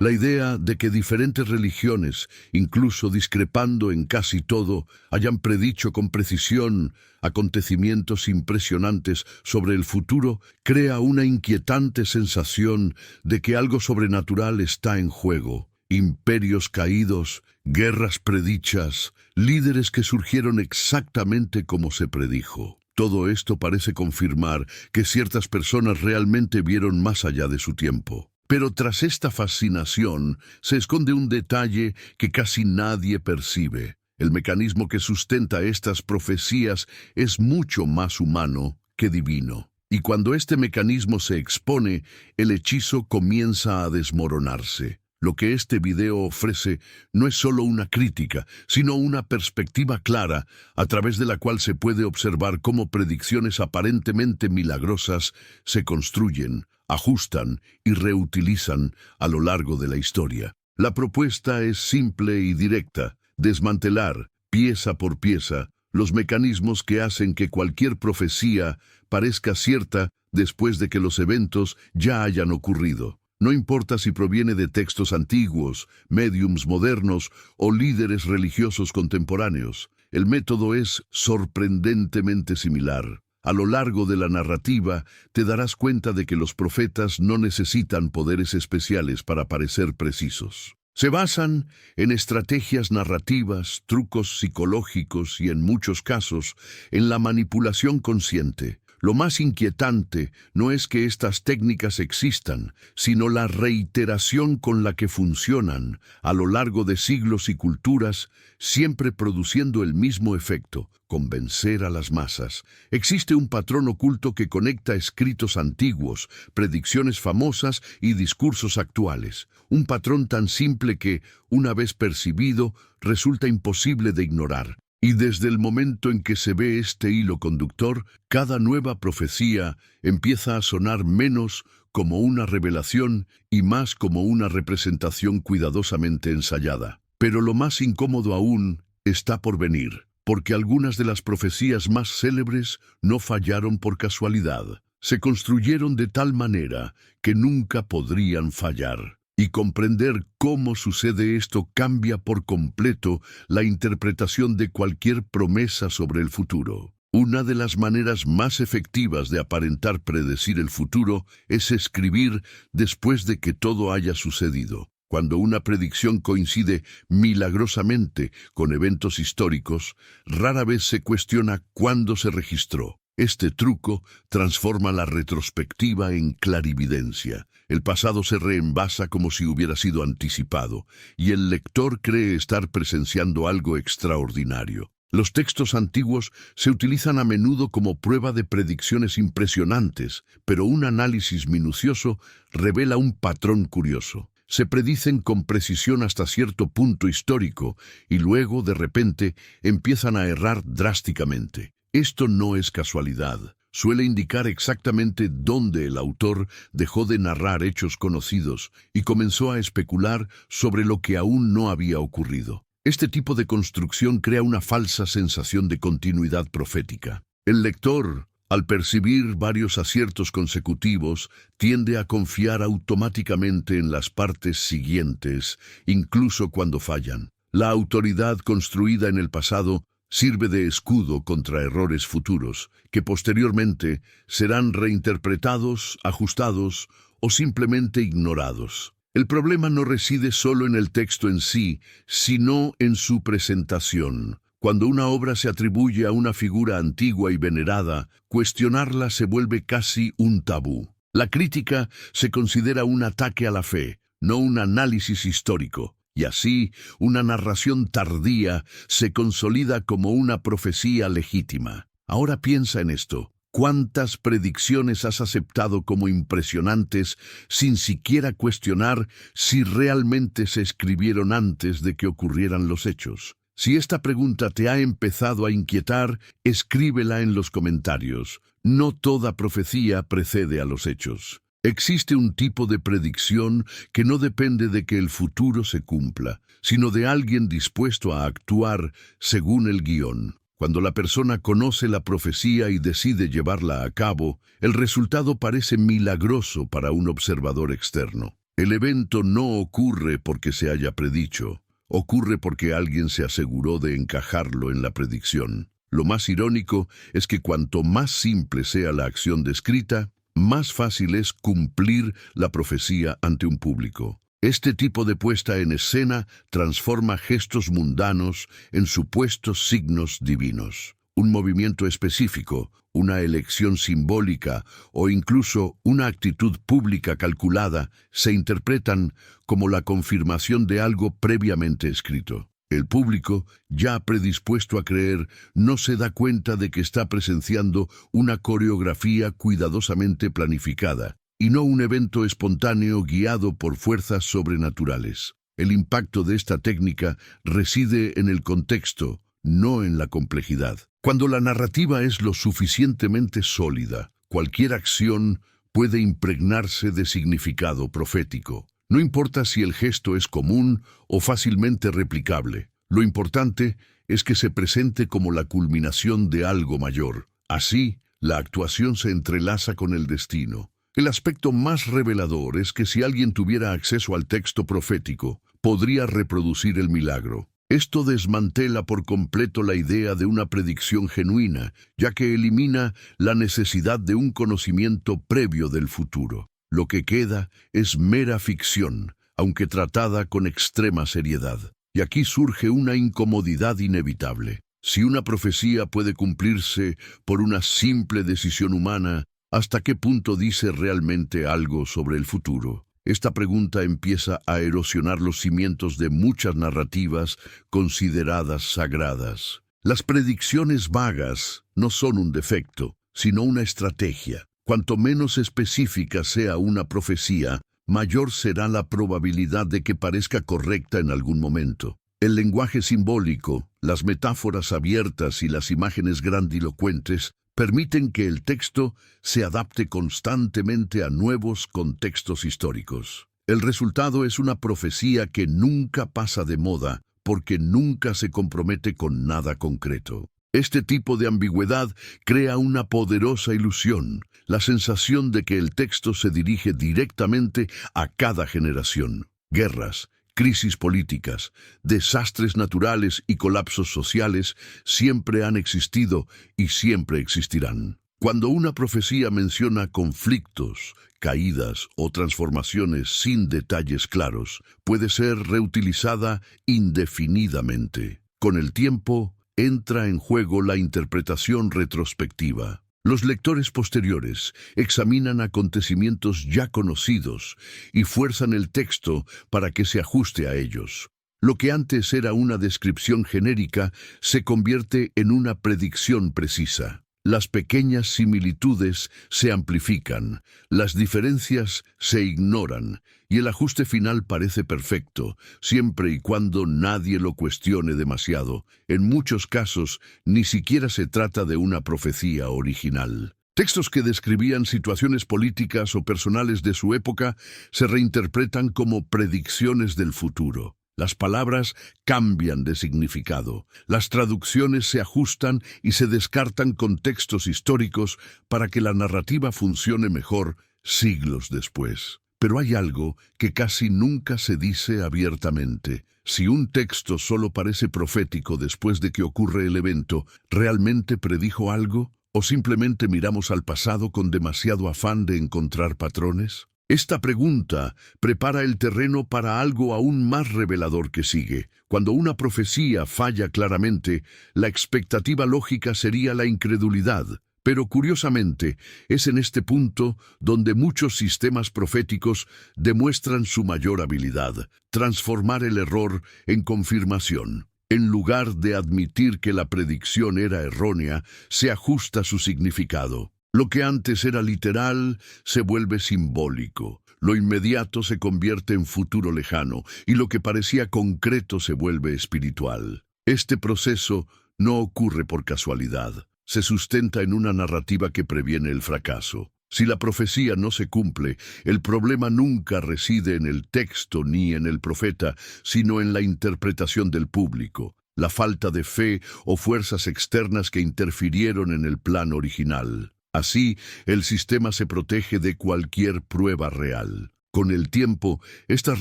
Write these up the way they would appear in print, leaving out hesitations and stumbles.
La idea de que diferentes religiones, incluso discrepando en casi todo, hayan predicho con precisión acontecimientos impresionantes sobre el futuro, crea una inquietante sensación de que algo sobrenatural está en juego. Imperios caídos, guerras predichas, líderes que surgieron exactamente como se predijo. Todo esto parece confirmar que ciertas personas realmente vieron más allá de su tiempo. Pero tras esta fascinación se esconde un detalle que casi nadie percibe. El mecanismo que sustenta estas profecías es mucho más humano que divino. Y cuando este mecanismo se expone, el hechizo comienza a desmoronarse. Lo que este video ofrece no es solo una crítica, sino una perspectiva clara, a través de la cual se puede observar cómo predicciones aparentemente milagrosas se construyen, ajustan y reutilizan a lo largo de la historia. La propuesta es simple y directa: desmantelar, pieza por pieza, los mecanismos que hacen que cualquier profecía parezca cierta después de que los eventos ya hayan ocurrido. No importa si proviene de textos antiguos, médiums modernos o líderes religiosos contemporáneos, el método es sorprendentemente similar. A lo largo de la narrativa te darás cuenta de que los profetas no necesitan poderes especiales para parecer precisos. Se basan en estrategias narrativas, trucos psicológicos y, en muchos casos, en la manipulación consciente. Lo más inquietante no es que estas técnicas existan, sino la reiteración con la que funcionan a lo largo de siglos y culturas, siempre produciendo el mismo efecto: convencer a las masas. Existe un patrón oculto que conecta escritos antiguos, predicciones famosas y discursos actuales. Un patrón tan simple que, una vez percibido, resulta imposible de ignorar. Y desde el momento en que se ve este hilo conductor, cada nueva profecía empieza a sonar menos como una revelación y más como una representación cuidadosamente ensayada. Pero lo más incómodo aún está por venir, porque algunas de las profecías más célebres no fallaron por casualidad. Se construyeron de tal manera que nunca podrían fallar. Y comprender cómo sucede esto cambia por completo la interpretación de cualquier promesa sobre el futuro. Una de las maneras más efectivas de aparentar predecir el futuro es escribir después de que todo haya sucedido. Cuando una predicción coincide milagrosamente con eventos históricos, rara vez se cuestiona cuándo se registró. Este truco transforma la retrospectiva en clarividencia. El pasado se reenvasa como si hubiera sido anticipado, y el lector cree estar presenciando algo extraordinario. Los textos antiguos se utilizan a menudo como prueba de predicciones impresionantes, pero un análisis minucioso revela un patrón curioso. Se predicen con precisión hasta cierto punto histórico, y luego, de repente, empiezan a errar drásticamente. Esto no es casualidad. Suele indicar exactamente dónde el autor dejó de narrar hechos conocidos y comenzó a especular sobre lo que aún no había ocurrido. Este tipo de construcción crea una falsa sensación de continuidad profética. El lector, al percibir varios aciertos consecutivos, tiende a confiar automáticamente en las partes siguientes, incluso cuando fallan. La autoridad construida en el pasado sirve de escudo contra errores futuros, que posteriormente serán reinterpretados, ajustados o simplemente ignorados. El problema no reside solo en el texto en sí, sino en su presentación. Cuando una obra se atribuye a una figura antigua y venerada, cuestionarla se vuelve casi un tabú. La crítica se considera un ataque a la fe, no un análisis histórico. Y así, una narración tardía se consolida como una profecía legítima. Ahora piensa en esto. ¿Cuántas predicciones has aceptado como impresionantes sin siquiera cuestionar si realmente se escribieron antes de que ocurrieran los hechos? Si esta pregunta te ha empezado a inquietar, escríbela en los comentarios. No toda profecía precede a los hechos. Existe un tipo de predicción que no depende de que el futuro se cumpla, sino de alguien dispuesto a actuar según el guión. Cuando la persona conoce la profecía y decide llevarla a cabo, el resultado parece milagroso para un observador externo. El evento no ocurre porque se haya predicho, ocurre porque alguien se aseguró de encajarlo en la predicción. Lo más irónico es que cuanto más simple sea la acción descrita, más fácil es cumplir la profecía ante un público. Este tipo de puesta en escena transforma gestos mundanos en supuestos signos divinos. Un movimiento específico, una elección simbólica o incluso una actitud pública calculada se interpretan como la confirmación de algo previamente escrito. El público, ya predispuesto a creer, no se da cuenta de que está presenciando una coreografía cuidadosamente planificada, y no un evento espontáneo guiado por fuerzas sobrenaturales. El impacto de esta técnica reside en el contexto, no en la complejidad. Cuando la narrativa es lo suficientemente sólida, cualquier acción puede impregnarse de significado profético. No importa si el gesto es común o fácilmente replicable. Lo importante es que se presente como la culminación de algo mayor. Así, la actuación se entrelaza con el destino. El aspecto más revelador es que si alguien tuviera acceso al texto profético, podría reproducir el milagro. Esto desmantela por completo la idea de una predicción genuina, ya que elimina la necesidad de un conocimiento previo del futuro. Lo que queda es mera ficción, aunque tratada con extrema seriedad. Y aquí surge una incomodidad inevitable. Si una profecía puede cumplirse por una simple decisión humana, ¿hasta qué punto dice realmente algo sobre el futuro? Esta pregunta empieza a erosionar los cimientos de muchas narrativas consideradas sagradas. Las predicciones vagas no son un defecto, sino una estrategia. Cuanto menos específica sea una profecía, mayor será la probabilidad de que parezca correcta en algún momento. El lenguaje simbólico, las metáforas abiertas y las imágenes grandilocuentes permiten que el texto se adapte constantemente a nuevos contextos históricos. El resultado es una profecía que nunca pasa de moda porque nunca se compromete con nada concreto. Este tipo de ambigüedad crea una poderosa ilusión, la sensación de que el texto se dirige directamente a cada generación. Guerras, crisis políticas, desastres naturales y colapsos sociales siempre han existido y siempre existirán. Cuando una profecía menciona conflictos, caídas o transformaciones sin detalles claros, puede ser reutilizada indefinidamente. Con el tiempo, entra en juego la interpretación retrospectiva. Los lectores posteriores examinan acontecimientos ya conocidos y fuerzan el texto para que se ajuste a ellos. Lo que antes era una descripción genérica se convierte en una predicción precisa. Las pequeñas similitudes se amplifican, las diferencias se ignoran y el ajuste final parece perfecto, siempre y cuando nadie lo cuestione demasiado. En muchos casos, ni siquiera se trata de una profecía original. Textos que describían situaciones políticas o personales de su época se reinterpretan como predicciones del futuro. Las palabras cambian de significado, las traducciones se ajustan y se descartan contextos históricos para que la narrativa funcione mejor siglos después. Pero hay algo que casi nunca se dice abiertamente. Si un texto solo parece profético después de que ocurre el evento, ¿realmente predijo algo? ¿O simplemente miramos al pasado con demasiado afán de encontrar patrones? Esta pregunta prepara el terreno para algo aún más revelador que sigue. Cuando una profecía falla claramente, la expectativa lógica sería la incredulidad. Pero curiosamente, es en este punto donde muchos sistemas proféticos demuestran su mayor habilidad: transformar el error en confirmación. En lugar de admitir que la predicción era errónea, se ajusta su significado. Lo que antes era literal se vuelve simbólico. Lo inmediato se convierte en futuro lejano y lo que parecía concreto se vuelve espiritual. Este proceso no ocurre por casualidad. Se sustenta en una narrativa que previene el fracaso. Si la profecía no se cumple, el problema nunca reside en el texto ni en el profeta, sino en la interpretación del público, la falta de fe o fuerzas externas que interfirieron en el plan original. Así, el sistema se protege de cualquier prueba real. Con el tiempo, estas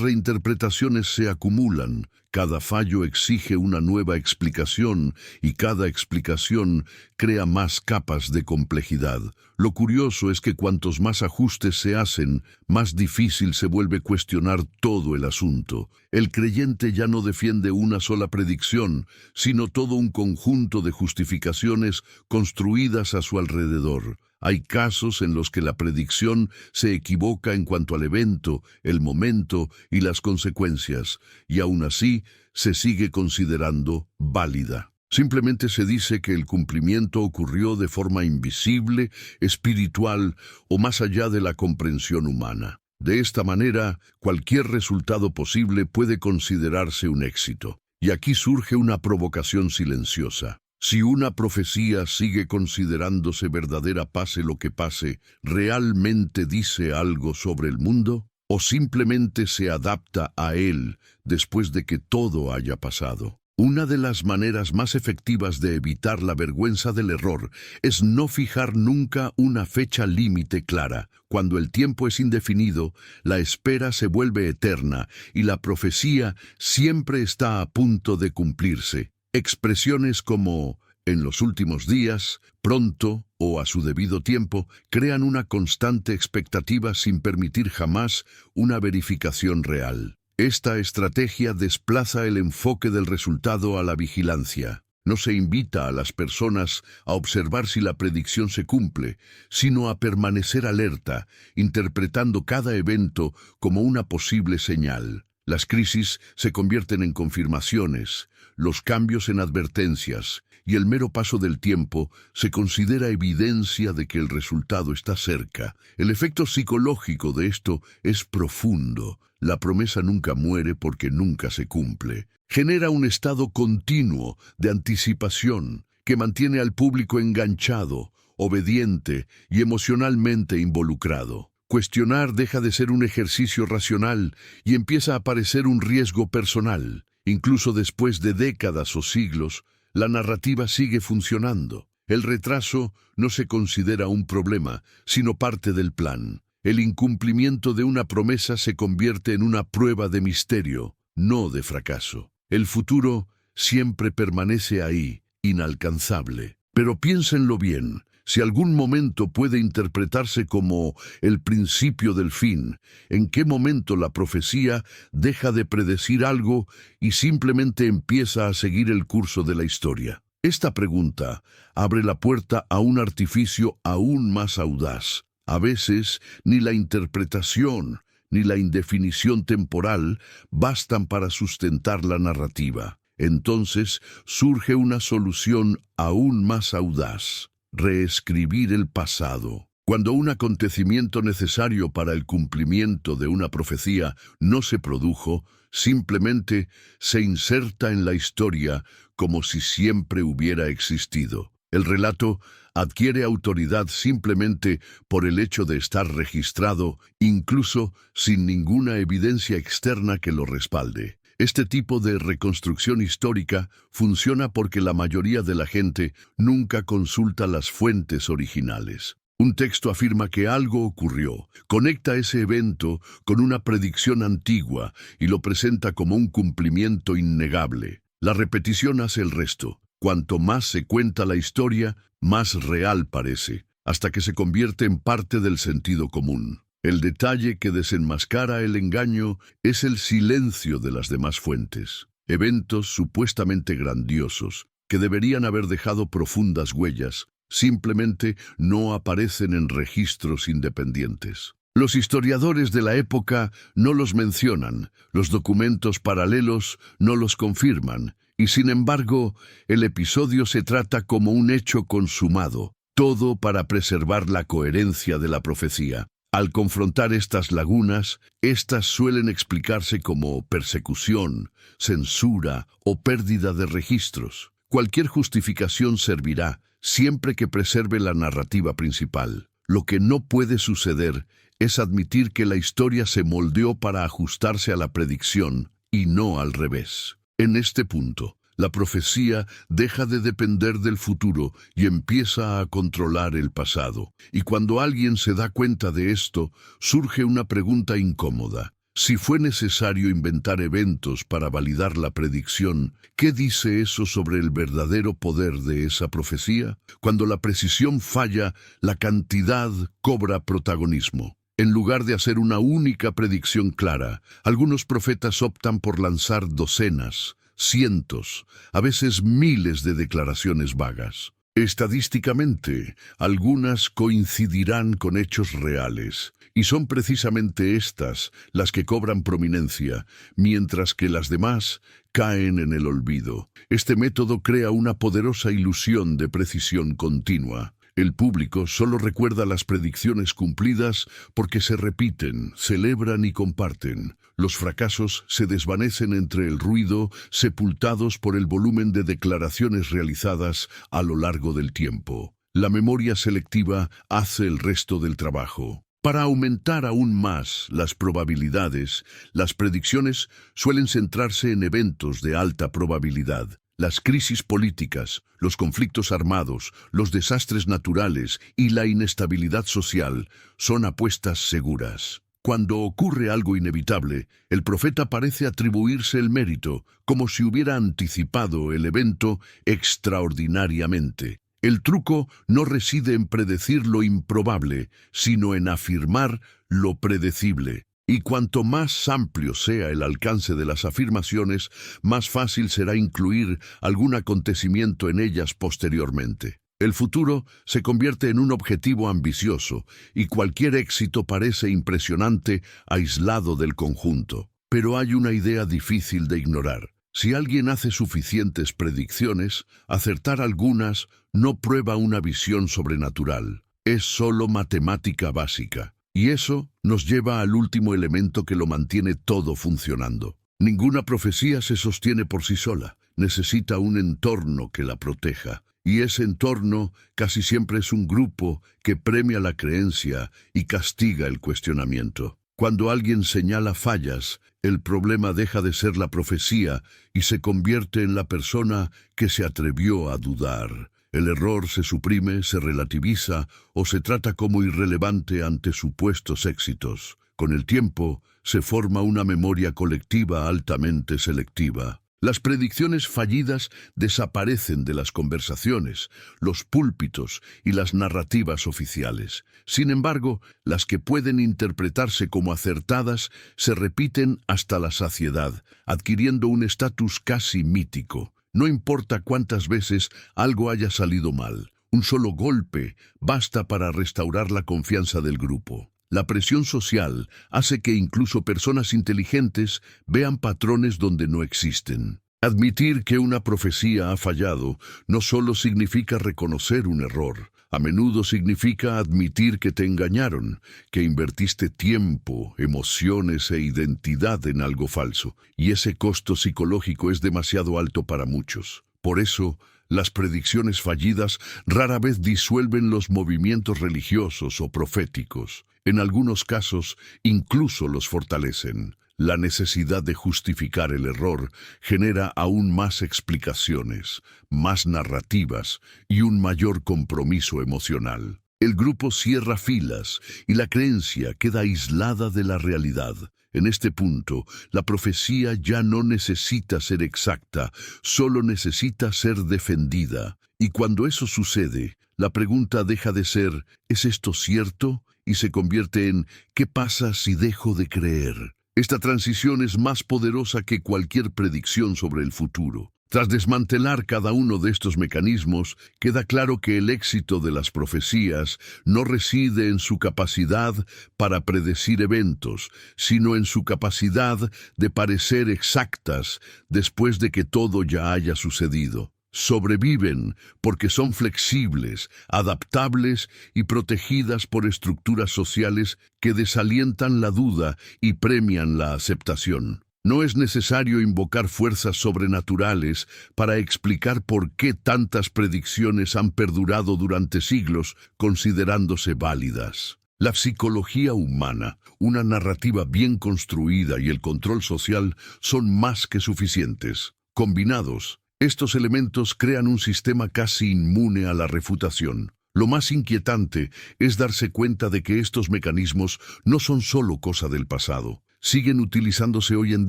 reinterpretaciones se acumulan. Cada fallo exige una nueva explicación y cada explicación crea más capas de complejidad. Lo curioso es que cuantos más ajustes se hacen, más difícil se vuelve cuestionar todo el asunto. El creyente ya no defiende una sola predicción, sino todo un conjunto de justificaciones construidas a su alrededor. Hay casos en los que la predicción se equivoca en cuanto al evento, el momento y las consecuencias, y aún así se sigue considerando válida. Simplemente se dice que el cumplimiento ocurrió de forma invisible, espiritual o más allá de la comprensión humana. De esta manera, cualquier resultado posible puede considerarse un éxito. Y aquí surge una provocación silenciosa. Si una profecía sigue considerándose verdadera pase lo que pase, ¿realmente dice algo sobre el mundo? ¿O simplemente se adapta a él después de que todo haya pasado? Una de las maneras más efectivas de evitar la vergüenza del error es no fijar nunca una fecha límite clara. Cuando el tiempo es indefinido, la espera se vuelve eterna y la profecía siempre está a punto de cumplirse. Expresiones como «en los últimos días», «pronto» o «a su debido tiempo» crean una constante expectativa sin permitir jamás una verificación real. Esta estrategia desplaza el enfoque del resultado a la vigilancia. No se invita a las personas a observar si la predicción se cumple, sino a permanecer alerta, interpretando cada evento como una posible señal. Las crisis se convierten en confirmaciones, los cambios en advertencias, y el mero paso del tiempo se considera evidencia de que el resultado está cerca. El efecto psicológico de esto es profundo. La promesa nunca muere porque nunca se cumple. Genera un estado continuo de anticipación que mantiene al público enganchado, obediente y emocionalmente involucrado. Cuestionar deja de ser un ejercicio racional y empieza a parecer un riesgo personal. Incluso después de décadas o siglos, la narrativa sigue funcionando. El retraso no se considera un problema, sino parte del plan. El incumplimiento de una promesa se convierte en una prueba de misterio, no de fracaso. El futuro siempre permanece ahí, inalcanzable. Pero piénsenlo bien. Si algún momento puede interpretarse como el principio del fin, ¿en qué momento la profecía deja de predecir algo y simplemente empieza a seguir el curso de la historia? Esta pregunta abre la puerta a un artificio aún más audaz. A veces, ni la interpretación ni la indefinición temporal bastan para sustentar la narrativa. Entonces surge una solución aún más audaz. Reescribir el pasado. Cuando un acontecimiento necesario para el cumplimiento de una profecía no se produjo, simplemente se inserta en la historia como si siempre hubiera existido. El relato adquiere autoridad simplemente por el hecho de estar registrado, incluso sin ninguna evidencia externa que lo respalde. Este tipo de reconstrucción histórica funciona porque la mayoría de la gente nunca consulta las fuentes originales. Un texto afirma que algo ocurrió, conecta ese evento con una predicción antigua y lo presenta como un cumplimiento innegable. La repetición hace el resto. Cuanto más se cuenta la historia, más real parece, hasta que se convierte en parte del sentido común. El detalle que desenmascara el engaño es el silencio de las demás fuentes. Eventos supuestamente grandiosos, que deberían haber dejado profundas huellas, simplemente no aparecen en registros independientes. Los historiadores de la época no los mencionan, los documentos paralelos no los confirman, y sin embargo, el episodio se trata como un hecho consumado, todo para preservar la coherencia de la profecía. Al confrontar estas lagunas, estas suelen explicarse como persecución, censura o pérdida de registros. Cualquier justificación servirá, siempre que preserve la narrativa principal. Lo que no puede suceder es admitir que la historia se moldeó para ajustarse a la predicción y no al revés. En este punto, La profecía deja de depender del futuro y empieza a controlar el pasado. Y cuando alguien se da cuenta de esto, surge una pregunta incómoda. Si fue necesario inventar eventos para validar la predicción, ¿qué dice eso sobre el verdadero poder de esa profecía? Cuando la precisión falla, la cantidad cobra protagonismo. En lugar de hacer una única predicción clara, algunos profetas optan por lanzar docenas, cientos, a veces miles de declaraciones vagas. Estadísticamente, algunas coincidirán con hechos reales, y son precisamente estas las que cobran prominencia, mientras que las demás caen en el olvido. Este método crea una poderosa ilusión de precisión continua. El público solo recuerda las predicciones cumplidas porque se repiten, celebran y comparten. Los fracasos se desvanecen entre el ruido, sepultados por el volumen de declaraciones realizadas a lo largo del tiempo. La memoria selectiva hace el resto del trabajo. Para aumentar aún más las probabilidades, las predicciones suelen centrarse en eventos de alta probabilidad. Las crisis políticas, los conflictos armados, los desastres naturales y la inestabilidad social son apuestas seguras. Cuando ocurre algo inevitable, el profeta parece atribuirse el mérito, como si hubiera anticipado el evento extraordinariamente. El truco no reside en predecir lo improbable, sino en afirmar lo predecible. Y cuanto más amplio sea el alcance de las afirmaciones, más fácil será incluir algún acontecimiento en ellas posteriormente. El futuro se convierte en un objetivo ambicioso, y cualquier éxito parece impresionante aislado del conjunto. Pero hay una idea difícil de ignorar. Si alguien hace suficientes predicciones, acertar algunas no prueba una visión sobrenatural. Es solo matemática básica. Y eso nos lleva al último elemento que lo mantiene todo funcionando. Ninguna profecía se sostiene por sí sola. Necesita un entorno que la proteja. Y ese entorno casi siempre es un grupo que premia la creencia y castiga el cuestionamiento. Cuando alguien señala fallas, el problema deja de ser la profecía y se convierte en la persona que se atrevió a dudar. El error se suprime, se relativiza o se trata como irrelevante ante supuestos éxitos. Con el tiempo, se forma una memoria colectiva altamente selectiva. Las predicciones fallidas desaparecen de las conversaciones, los púlpitos y las narrativas oficiales. Sin embargo, las que pueden interpretarse como acertadas se repiten hasta la saciedad, adquiriendo un estatus casi mítico. No importa cuántas veces algo haya salido mal, un solo golpe basta para restaurar la confianza del grupo. La presión social hace que incluso personas inteligentes vean patrones donde no existen. Admitir que una profecía ha fallado no solo significa reconocer un error, a menudo significa admitir que te engañaron, que invertiste tiempo, emociones e identidad en algo falso, y ese costo psicológico es demasiado alto para muchos. Por eso, las predicciones fallidas rara vez disuelven los movimientos religiosos o proféticos. En algunos casos, incluso los fortalecen. La necesidad de justificar el error genera aún más explicaciones, más narrativas y un mayor compromiso emocional. El grupo cierra filas y la creencia queda aislada de la realidad. En este punto, la profecía ya no necesita ser exacta, solo necesita ser defendida. Y cuando eso sucede, la pregunta deja de ser ¿es esto cierto? Y se convierte en ¿qué pasa si dejo de creer? Esta transición es más poderosa que cualquier predicción sobre el futuro. Tras desmantelar cada uno de estos mecanismos, queda claro que el éxito de las profecías no reside en su capacidad para predecir eventos, sino en su capacidad de parecer exactas después de que todo ya haya sucedido. Sobreviven porque son flexibles, adaptables y protegidas por estructuras sociales que desalientan la duda y premian la aceptación. No es necesario invocar fuerzas sobrenaturales para explicar por qué tantas predicciones han perdurado durante siglos considerándose válidas. La psicología humana, una narrativa bien construida y el control social son más que suficientes. Combinados, Estos elementos crean un sistema casi inmune a la refutación. Lo más inquietante es darse cuenta de que estos mecanismos no son solo cosa del pasado. Siguen utilizándose hoy en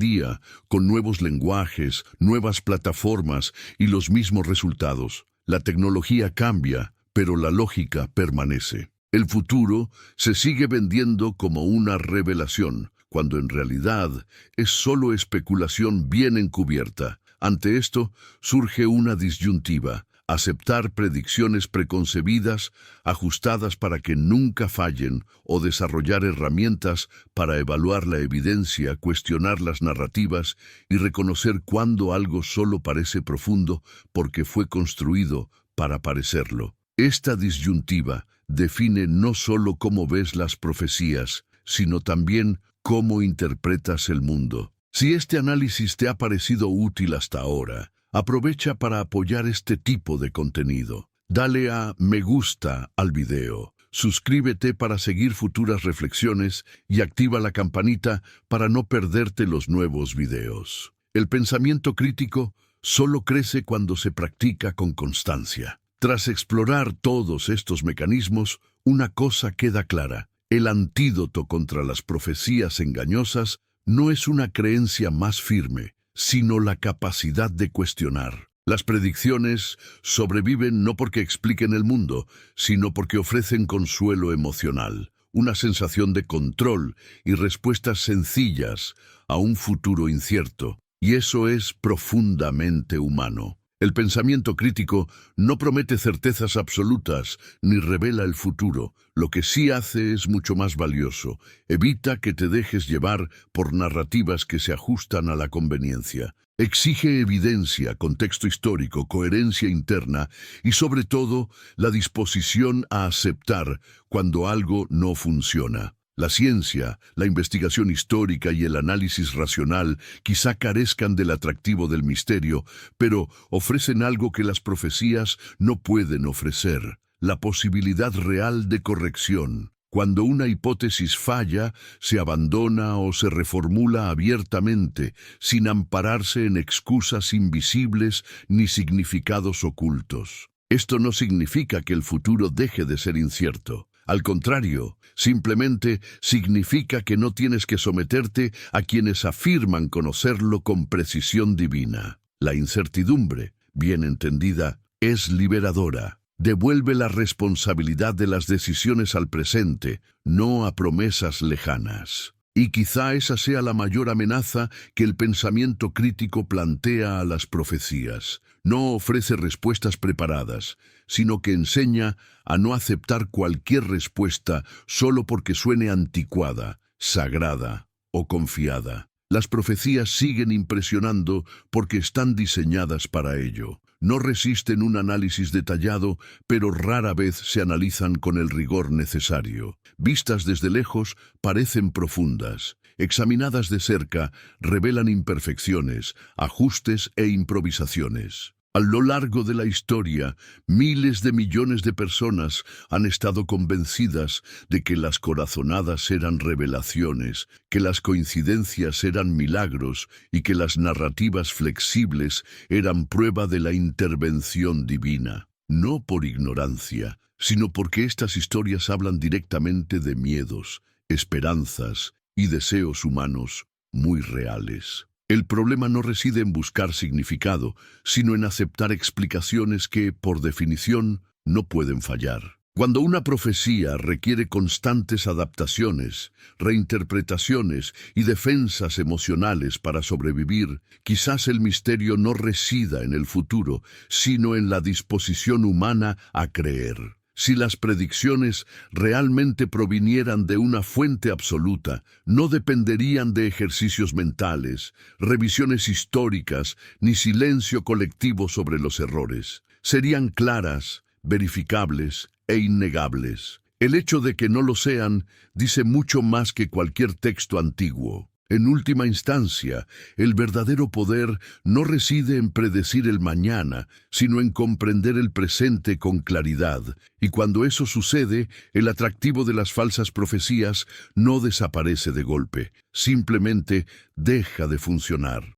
día, con nuevos lenguajes, nuevas plataformas y los mismos resultados. La tecnología cambia, pero la lógica permanece. El futuro se sigue vendiendo como una revelación, cuando en realidad es solo especulación bien encubierta. Ante esto surge una disyuntiva: aceptar predicciones preconcebidas, ajustadas para que nunca fallen, o desarrollar herramientas para evaluar la evidencia, cuestionar las narrativas y reconocer cuando algo solo parece profundo porque fue construido para parecerlo. Esta disyuntiva define no solo cómo ves las profecías, sino también cómo interpretas el mundo. Si este análisis te ha parecido útil hasta ahora, aprovecha para apoyar este tipo de contenido. Dale a me gusta al video, suscríbete para seguir futuras reflexiones y activa la campanita para no perderte los nuevos videos. El pensamiento crítico solo crece cuando se practica con constancia. Tras explorar todos estos mecanismos, una cosa queda clara: el antídoto contra las profecías engañosas no es una creencia más firme, sino la capacidad de cuestionar. Las predicciones sobreviven no porque expliquen el mundo, sino porque ofrecen consuelo emocional, una sensación de control y respuestas sencillas a un futuro incierto. Y eso es profundamente humano. El pensamiento crítico no promete certezas absolutas ni revela el futuro. Lo que sí hace es mucho más valioso: evita que te dejes llevar por narrativas que se ajustan a la conveniencia. Exige evidencia, contexto histórico, coherencia interna y, sobre todo, la disposición a aceptar cuando algo no funciona. La ciencia, la investigación histórica y el análisis racional quizá carezcan del atractivo del misterio, pero ofrecen algo que las profecías no pueden ofrecer: la posibilidad real de corrección. Cuando una hipótesis falla, se abandona o se reformula abiertamente, sin ampararse en excusas invisibles ni significados ocultos. Esto no significa que el futuro deje de ser incierto. Al contrario, simplemente significa que no tienes que someterte a quienes afirman conocerlo con precisión divina. La incertidumbre, bien entendida, es liberadora. Devuelve la responsabilidad de las decisiones al presente, no a promesas lejanas. Y quizá esa sea la mayor amenaza que el pensamiento crítico plantea a las profecías. No ofrece respuestas preparadas, sino que enseña a no aceptar cualquier respuesta solo porque suene anticuada, sagrada o confiada. Las profecías siguen impresionando porque están diseñadas para ello. No resisten un análisis detallado, pero rara vez se analizan con el rigor necesario. Vistas desde lejos, parecen profundas. Examinadas de cerca, revelan imperfecciones, ajustes e improvisaciones. A lo largo de la historia, miles de millones de personas han estado convencidas de que las corazonadas eran revelaciones, que las coincidencias eran milagros y que las narrativas flexibles eran prueba de la intervención divina. No por ignorancia, sino porque estas historias hablan directamente de miedos, esperanzas y deseos humanos muy reales. El problema no reside en buscar significado, sino en aceptar explicaciones que, por definición, no pueden fallar. Cuando una profecía requiere constantes adaptaciones, reinterpretaciones y defensas emocionales para sobrevivir, quizás el misterio no resida en el futuro, sino en la disposición humana a creer. Si las predicciones realmente provinieran de una fuente absoluta, no dependerían de ejercicios mentales, revisiones históricas, ni silencio colectivo sobre los errores. Serían claras, verificables e innegables. El hecho de que no lo sean dice mucho más que cualquier texto antiguo. En última instancia, el verdadero poder no reside en predecir el mañana, sino en comprender el presente con claridad. Y cuando eso sucede, el atractivo de las falsas profecías no desaparece de golpe, simplemente deja de funcionar.